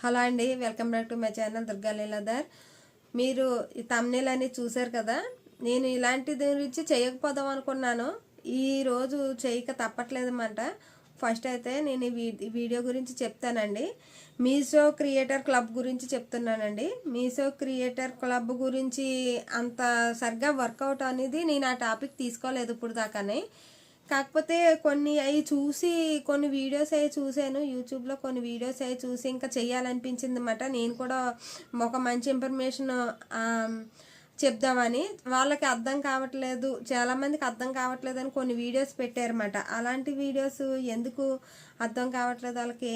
Hello అండి, welcome back to my channel Durga Leeladhar. మీరు ఈ thumbnail అని చూసారు కదా. నేను ఇలాంటి గురించి చేయకపోదాం అనుకున్నాను. ఈరోజు చేయక తప్పట్లేదు అన్నమాట. ఫస్ట్ అయితే నేను ఈ వీడియో గురించి చెప్తానండి. మీషో క్రియేటర్ క్లబ్ గురించి చెప్తున్నానండి. మీషో క్రియేటర్ క్లబ్ గురించి అంత సరిగ్గా వర్కౌట్ అనేది నేను ఆ టాపిక్ తీసుకోలేదు ఇప్పుడు దాకానే. కాకపోతే కొన్ని అవి చూసి కొన్ని వీడియోస్ అవి చూశాను యూట్యూబ్లో. కొన్ని వీడియోస్ అవి చూసి ఇంకా చెయ్యాలనిపించింది అన్నమాట. నేను కూడా ఒక మంచి ఇన్ఫర్మేషన్ చెప్దామని. వాళ్ళకి అర్థం కావట్లేదు, చాలామందికి అర్థం కావట్లేదు అని కొన్ని వీడియోస్ పెట్టారన్నమాట. అలాంటి వీడియోస్ ఎందుకు అర్థం కావట్లేదు వాళ్ళకి?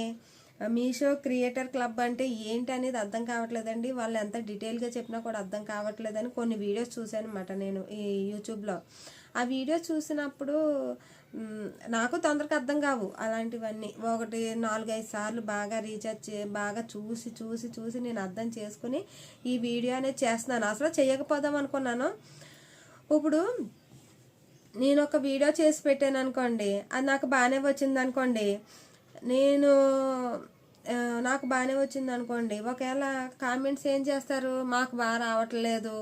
మీషో క్రియేటర్ క్లబ్ అంటే ఏంటి అనేది అర్థం కావట్లేదండి. వాళ్ళు ఎంత డీటెయిల్గా చెప్పినా కూడా అర్థం కావట్లేదని కొన్ని వీడియోస్ చూశాను అన్నమాట నేను ఈ యూట్యూబ్లో. ఆ వీడియో చూసినప్పుడు నాకు తొందరగా అర్థం కావు అలాంటివన్నీ. ఒకటి 4-5 సార్లు బాగా రీఛార్జ్ బాగా చూసి చూసి చూసి నేను అర్థం చేసుకుని ఈ వీడియో అనేది చేస్తున్నాను. అసలు చేయకపోదాం అనుకున్నాను. ఇప్పుడు నేను ఒక వీడియో చేసి పెట్టాను అనుకోండి, అది నాకు బాగానే వచ్చింది అనుకోండి, నాకు బాగానే వచ్చింది అనుకోండి, ఒకవేళ కామెంట్స్ ఏం చేస్తారు, మాకు బాగా రావట్లేదు,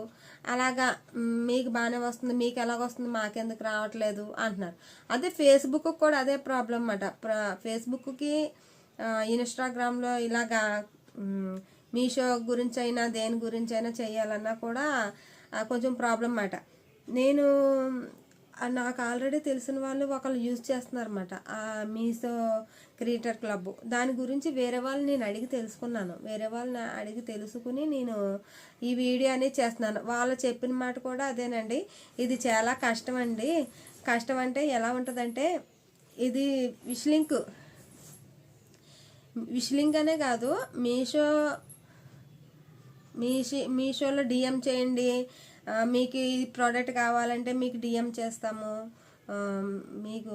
అలాగా మీకు బాగానే వస్తుంది, మీకు ఎలాగొస్తుంది, మాకెందుకు రావట్లేదు అంటున్నారు. అదే ఫేస్బుక్ కూడా అదే ప్రాబ్లం అన్నమాట. ఫేస్బుక్కి ఇన్స్టాగ్రామ్లో ఇలాగా మీషో గురించి అయినా దేని గురించి అయినా చేయాలన్నా కూడా కొంచెం ప్రాబ్లం అన్నమాట. నాకు ఆల్రెడీ తెలిసిన వాళ్ళు ఒకళ్ళు యూజ్ చేస్తున్నారన్నమాట ఆ మీషో క్రియేటర్ క్లబ్. దాని గురించి వేరే వాళ్ళు నేను అడిగి తెలుసుకున్నాను. వేరే వాళ్ళని అడిగి తెలుసుకుని నేను ఈ వీడియో అనేది చేస్తున్నాను. వాళ్ళు చెప్పిన మాట కూడా అదేనండి. ఇది చాలా కష్టం అండి. కష్టం అంటే ఎలా ఉంటుందంటే, ఇది విష్ లింక్ అనే కాదు, మీషోలో డిఎం చేయండి, మీకు ఈ ప్రోడక్ట్ కావాలంటే మీకు డిఎం చేస్తాము, మీకు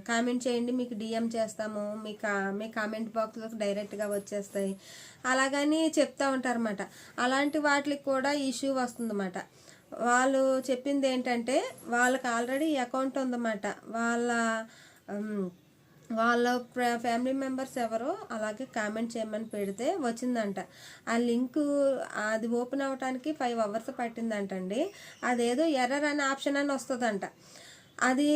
కామెంట్ చేయండి, మీకు డిఎం చేస్తాము, మీ కామెంట్ బాక్స్లోకి డైరెక్ట్గా వచ్చేస్తాయి, అలాగని చెప్తూ ఉంటారన్నమాట. అలాంటి వాటికి కూడా ఇష్యూ వస్తుందన్నమాట. వాళ్ళు చెప్పింది ఏంటంటే, వాళ్ళకి ఆల్రెడీ అకౌంట్ ఉందన్నమాట. వాళ్ళ ఫ్యామిలీ మెంబర్స్ ఎవరో అలాగే కామెంట్ చేయమని పెడితే వచ్చిందంట. ఆ లింకు అది ఓపెన్ అవ్వడానికి 5 hours పట్టిందంటండి. అదేదో ఎర్రర్ అనే ఆప్షన్ అని వస్తుందంట. అది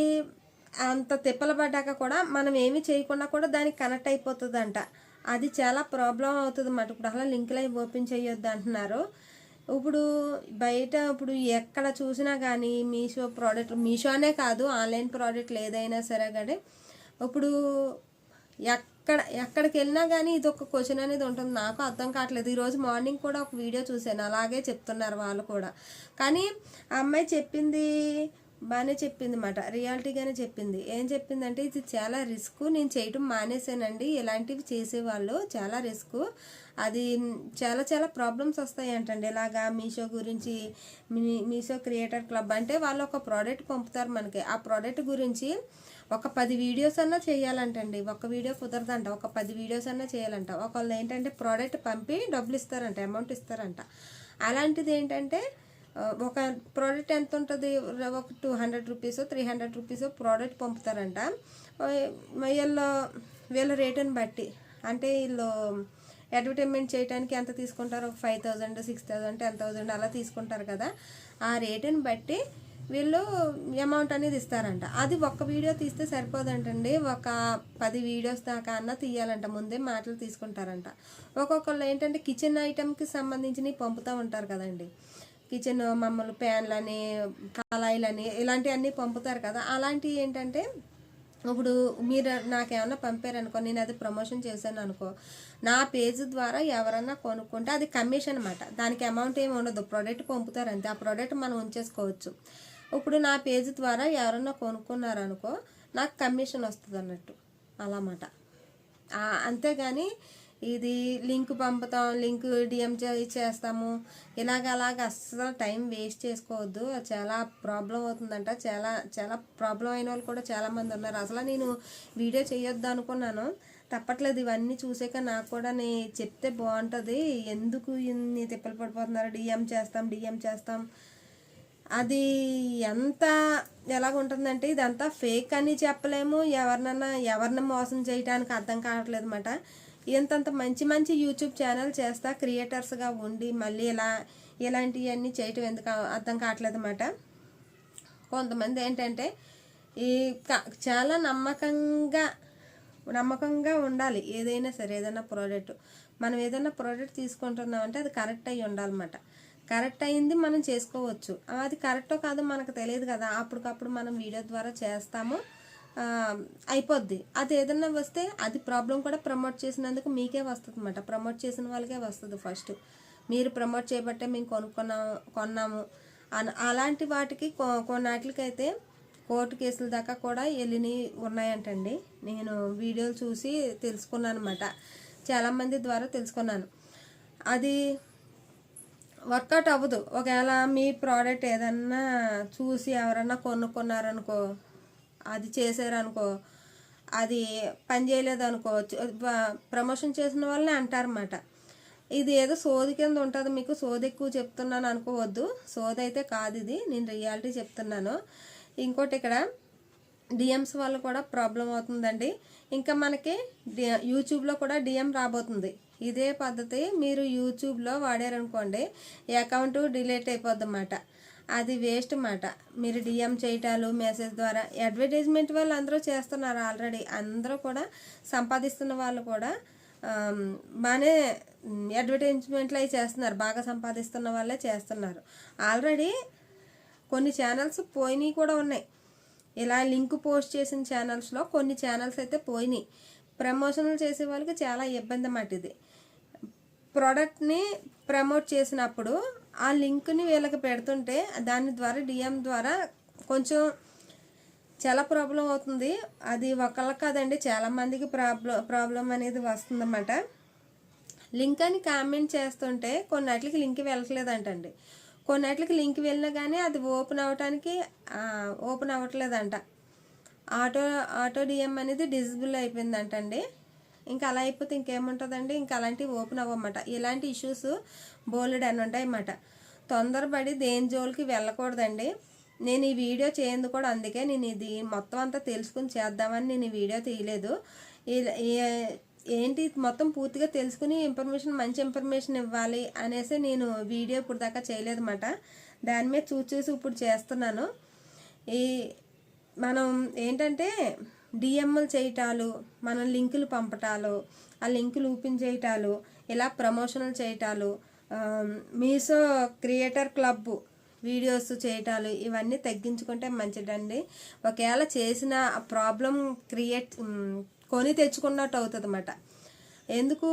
అంత తిప్పలు పడ్డాక కూడా మనం ఏమీ చేయకుండా కూడా దానికి కనెక్ట్ అయిపోతుందంట. అది చాలా ప్రాబ్లం అవుతుంది అన్నమాట. ఇప్పుడు అలా లింకులు అవి ఓపెన్ చేయొద్దు అంటున్నారు. ఇప్పుడు బయట ఇప్పుడు ఎక్కడ చూసినా కానీ మీషో అనే కాదు, ఆన్లైన్ ప్రోడక్ట్లు ఏదైనా సరే కానీ ఇప్పుడు ఎక్కడికి వెళ్ళినా కానీ ఇది ఒక క్వశ్చన్ అనేది ఉంటుంది. నాకు అర్థం కావట్లేదు. ఈరోజు మార్నింగ్ కూడా ఒక వీడియో చూశాను, అలాగే చెప్తున్నారు వాళ్ళు కూడా. కానీ ఆ అమ్మాయి చెప్పింది బాగానే చెప్పింది అన్నమాట, రియాలిటీగానే చెప్పింది. ఏం చెప్పిందంటే, ఇది చాలా రిస్క్, నేను చేయటం మానేసానండి, ఇలాంటివి చేసేవాళ్ళు చాలా రిస్క్, అది చాలా చాలా ప్రాబ్లమ్స్ వస్తాయి అంటండి. ఇలాగా మీషో గురించి, మీషో క్రియేటర్ క్లబ్ అంటే వాళ్ళు ఒక ప్రోడక్ట్ పంపుతారు మనకి. ఆ ప్రోడక్ట్ గురించి ఒక 10 వీడియోస్ అన్నా చేయాలంటండి. ఒక వీడియో కుదరదంట, ఒక 10 వీడియోస్ అన్నా చేయాలంట. ఒకళ్ళు ఏంటంటే ప్రోడక్ట్ పంపి డబ్బులు ఇస్తారంట, అమౌంట్ ఇస్తారంట. అలాంటిది ఏంటంటే, ఒక ప్రోడక్ట్ ఎంత ఉంటుంది, ఒక 200 రూపీస్ 300 రూపీస్ ప్రోడక్ట్ పంపుతారంట. వీళ్ళ రేటుని బట్టి, అంటే వీళ్ళు అడ్వర్టైజ్మెంట్ చేయడానికి ఎంత తీసుకుంటారు, ఒక 5000 6000 10,000 అలా తీసుకుంటారు కదా. ఆ రేటుని బట్టి వీళ్ళు అమౌంట్ అనేది ఇస్తారంట. అది ఒక్క వీడియో తీస్తే సరిపోదంటండి, ఒక 10 వీడియోస్ దాకా అన్న తీయాలంట. ముందే మాటలు తీసుకుంటారంట. ఒక్కొక్కళ్ళు ఏంటంటే కిచెన్ ఐటమ్కి సంబంధించినవి పంపుతూ ఉంటారు కదండి. కిచెన్ మమ్మల్ని ప్యాన్లని, కళాయిలని, ఇలాంటివన్నీ పంపుతారు కదా. అలాంటివి ఏంటంటే, ఇప్పుడు మీరు నాకేమన్నా పంపారనుకో, నేను అది ప్రమోషన్ చేశాను అనుకో, నా పేజ్ ద్వారా ఎవరన్నా కొనుక్కుంటే అది కమిషన్ అన్నమాట. దానికి అమౌంట్ ఏమి ఉండదు, ప్రోడక్ట్ పంపుతారంతే. ఆ ప్రోడక్ట్ మనం ఉంచేసుకోవచ్చు. ఇప్పుడు నా పేజ్ ద్వారా ఎవరన్నా కొనుక్కున్నారనుకో, నాకు కమిషన్ వస్తుంది అన్నట్టు, అలా అన్నమాట. అంతేగాని ఇది లింక్ పంపుతాం, లింక్ డిఎం చేస్తాము, అలాగ అస్సలు టైం వేస్ట్ చేసుకోవద్దు. చాలా ప్రాబ్లం అవుతుందంట. చాలా చాలా ప్రాబ్లం అయిన వాళ్ళు కూడా చాలామంది ఉన్నారు. అసలు నేను వీడియో చేయొద్దు అనుకున్నాను, తప్పట్లేదు. ఇవన్నీ చూసాక నాకు కూడా చెప్తే బాగుంటుంది, ఎందుకు ఇన్ని తిప్పలు పడిపోతున్నారు, డిఎం చేస్తాం. అది ఎంత ఎలాగుంటుందంటే, ఇదంతా ఫేక్ అని చెప్పలేము, ఎవరిని మోసం చేయడానికి అర్థం కావట్లేదు అన్నమాట. ఇంతంత మంచి మంచి యూట్యూబ్ ఛానల్ చేస్తా క్రియేటర్స్గా ఉండి మళ్ళీ ఇలాంటివన్నీ చేయటం ఎందుకు అర్థం కావట్లేదు అన్నమాట. కొంతమంది ఏంటంటే ఈ చాలా నమ్మకంగా ఉండాలి. ఏదైనా సరే, ఏదైనా ప్రోడక్ట్ మనం ఏదైనా ప్రోడక్ట్ తీసుకుంటున్నామంటే అది కరెక్ట్ అయ్యి ఉండాలన్నమాట. కరెక్ట్ అయింది మనం చేసుకోవచ్చు. అది కరెక్టో కాదో మనకు తెలియదు కదా, అప్పటికప్పుడు మనం వీడియో ద్వారా చేస్తాము, అయిపోద్ది. అది ఏదన్నా వస్తే అది ప్రాబ్లం కూడా ప్రమోట్ చేసినందుకు మీకే వస్తుంది అన్నమాట. ప్రమోట్ చేసిన వాళ్ళకే వస్తుంది ఫస్ట్. మీరు ప్రమోట్ చేయబట్టే మేము కొన్నాము అలాంటి వాటికి కొన్నాటికైతే కోర్టు కేసుల దాకా కూడా వెళ్ళినవి ఉన్నాయంటండి. నేను వీడియోలు చూసి తెలుసుకున్నాను అన్నమాట. చాలామంది ద్వారా తెలుసుకున్నాను. అది వర్కౌట్ అవ్వదు. ఒకవేళ మీ ప్రోడక్ట్ ఏదన్నా చూసి ఎవరన్నా కొనుక్కున్నారనుకో, అది చేశారనుకో, అది పని చేయలేదు అనుకో, ప్రమోషన్ చేసిన వాళ్ళని అంటారన్నమాట. ఇది ఏదో సోది కింద ఉంటుంది, మీకు సోది ఎక్కువ చెప్తున్నాను అనుకోవద్దు. సోది అయితే కాదు, ఇది నేను రియాలిటీ చెప్తున్నాను. ఇంకోటి ఇక్కడ డిఎమ్స్ వల్ల కూడా ప్రాబ్లం అవుతుందండి. ఇంకా మనకి యూట్యూబ్లో కూడా డిఎం రాబోతుంది. ఇదే పద్ధతి మీరు యూట్యూబ్లో వాడారనుకోండి, ఈ అకౌంట్ డిలీట్ అయిపోద్ది అన్నమాట. అది వేస్ట్ అన్నమాట. మీరు డిఎం చేయటాలు మెసేజ్ ద్వారా అడ్వర్టైజ్మెంట్ వాళ్ళు అందరూ చేస్తున్నారు ఆల్రెడీ. అందరూ కూడా సంపాదిస్తున్న వాళ్ళు కూడా బాగానే అడ్వర్టైజ్మెంట్లు అవి చేస్తున్నారు. బాగా సంపాదిస్తున్న వాళ్ళే చేస్తున్నారు. ఆల్రెడీ కొన్ని ఛానల్స్ పోయినాయి కూడా ఉన్నాయి. ఇలా లింక్ పోస్ట్ చేసిన ఛానల్స్లో కొన్ని ఛానల్స్ అయితే పోయినాయి. ప్రమోషన్లు చేసే వాళ్ళకి చాలా ఇబ్బంది అన్నమాట. ఇది ప్రోడక్ట్ని ప్రమోట్ చేసినప్పుడు ఆ లింక్ని వీళ్ళకి పెడుతుంటే దాని ద్వారా డిఎం ద్వారా కొంచెం చాలా ప్రాబ్లం అవుతుంది. అది ఒకళ్ళకి కాదండి, చాలామందికి ప్రాబ్లం అనేది వస్తుందన్నమాట. లింక్ అని కామెంట్ చేస్తుంటే కొన్నిటికి లింక్ వెళ్ళట్లేదంటండి. కొన్నిటికి లింక్ వెళ్ళినా కానీ అది ఓపెన్ అవ్వట్లేదంట. ఆటో డిఎం అనేది డిజబుల్ అయిపోయిందంటండి. ఇంకా అలా అయిపోతే ఇంకేముంటుందండి, ఇంకా అలాంటివి ఓపెన్ అవ్వమాట. ఇలాంటి ఇష్యూస్ బోలెడ్ అని ఉంటాయన్నమాట. తొందరపడి దేని జోలికి వెళ్ళకూడదండి. నేను ఈ వీడియో చేయందు కూడా అందుకే. నేను ఇది మొత్తం అంతా తెలుసుకుని చేద్దామని నేను ఈ వీడియో తీయలేదు. ఏంటి మొత్తం పూర్తిగా తెలుసుకుని మంచి ఇన్ఫర్మేషన్ ఇవ్వాలి అనేసి నేను వీడియో ఇప్పుడు దాకా చేయలేదు అన్నమాట. దాని మీద చూసి ఇప్పుడు చేస్తున్నాను. మనం ఏంటంటే డిఎంలు చేయటాలు, మనం లింకులు పంపటాలు, ఆ లింకులు ఓపెన్ చేయటాలు, ఇలా ప్రమోషన్లు చేయటాలు, మీషో క్రియేటర్ క్లబ్ వీడియోస్ చేయటాలు, ఇవన్నీ తగ్గించుకుంటే మంచిదండి. ఒకవేళ చేసిన ప్రాబ్లం కొని తెచ్చుకున్నట్టు అవుతుంది అన్నమాట. ఎందుకు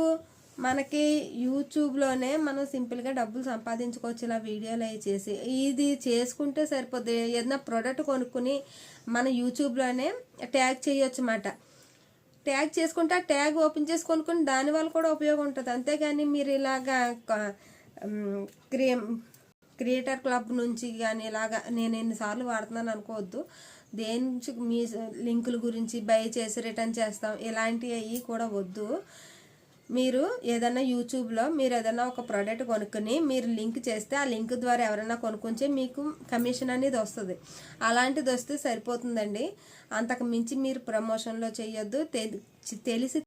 మనకి యూట్యూబ్లోనే మనం సింపుల్గా డబ్బులు సంపాదించుకోవచ్చు ఇలా వీడియోలు అవి చేసి. ఇది చేసుకుంటే సరిపోద్ది. ఏదైనా ప్రోడక్ట్ కొనుక్కుని మన యూట్యూబ్లోనే ట్యాగ్ చేయొచ్చు అన్నమాట. ట్యాగ్ చేసుకుంటే ఆ ట్యాగ్ ఓపెన్ చేసి కొనుక్కుని దానివల్ల కూడా ఉపయోగం ఉంటుంది. అంతేగాని మీరు ఇలాగా క్రియేటర్ క్లబ్ నుంచి కానీ ఇలాగా నేను ఎన్నిసార్లు వాడుతున్నాను అనుకోవద్దు. దేని నుంచి మీ లింకుల గురించి బై చేసి రిటర్న్ చేస్తాం ఇలాంటివి కూడా వద్దు. మీరు ఏదైనా యూట్యూబ్లో మీరు ఏదైనా ఒక ప్రోడక్ట్ కొనుక్కొని మీరు లింక్ చేస్తే ఆ లింక్ ద్వారా ఎవరైనా కొనుక్కుంటే మీకు కమిషన్ అనేది వస్తుంది. అలాంటిది వస్తే సరిపోతుందండి. అంతకు మించి మీరు ప్రమోషన్లో చేయొద్దు. తెలిసి